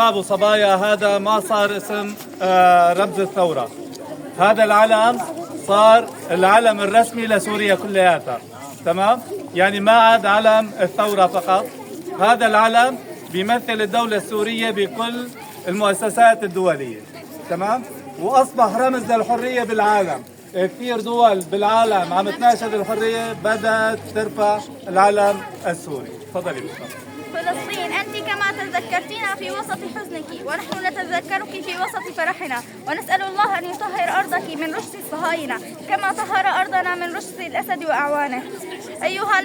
أبو صبايا هذا ما صار اسم رمز الثورة. هذا العلم صار العلم الرسمي لسوريا كلياتها. تمام؟ يعني ما عاد علم الثورة فقط، هذا العلم بيمثل الدولة السورية بكل المؤسسات الدولية. تمام؟ وأصبح رمز للحرية بالعالم. كثير دول بالعالم عم تناشد الحرية، بدأت ترفع العلم السوري. تفضلي بشرى. فلسطين، أنت كما تذكرتينا في وسط حزنك، ونحن نتذكرك في وسط فرحنا، ونسأل الله أن يطهر أرضك من رجس الصهاينة كما طهر أرضنا من رجس الأسد وأعوانه. أيها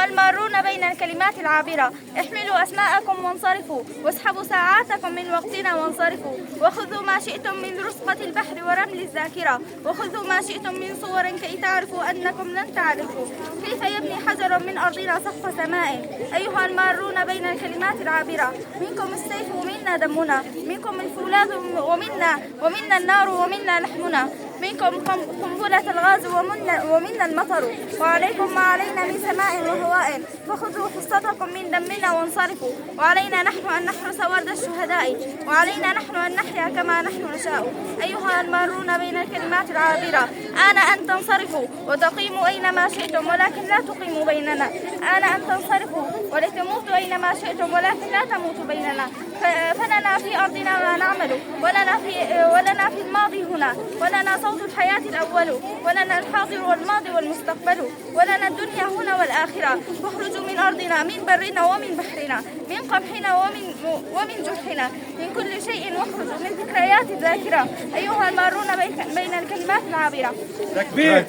المارون بين الكلمات العابرة، احملوا أسماءكم وانصرفوا، واسحبوا ساعاتكم من وقتنا وانصرفوا، وخذوا ما شئتم من رسقة البحر ورمل الذاكرة، وخذوا ما شئتم من صور كي تعرفوا أنكم لن تعرفوا كيف يبني حجر من أرضنا سقف سماء. أيها المارون بين الكلمات العابرة، منكم السيف ومنا دمنا، منكم الفولاذ ومنا النار ومنا لحمنا، منكم قنبلة الغاز ومنا المطر، وعليكم ما علينا من سماء وهواء، فخذوا حصتكم من دمنا وانصرفوا، وعلينا نحن أن نحرس ورد الشهداء، وعلينا نحن أن نحيا كما نحن نشاء. أيها المارون بين الكلمات العابرة، آن أن تنصرفوا وتقيموا أينما شئتم ولكن لا تقيموا بيننا، آن أن تنصرفوا ولتموتوا أينما شئتم ولكن لا تموتوا بيننا، فلنا في أرضنا ما نعمل، ولنا في الماضي هنا، ولنا صوت الحياة الأول، ولنا الحاضر والماضي والمستقبل، ولنا الدنيا هنا والآخرة. فاخرجوا من أرضنا، من برنا ومن بحرنا، من قمحنا ومن جرحنا، من كل شيء، واخرجوا من ذكريات الذاكرة. أيها المارون بين الكلمات العابرة. تكبير.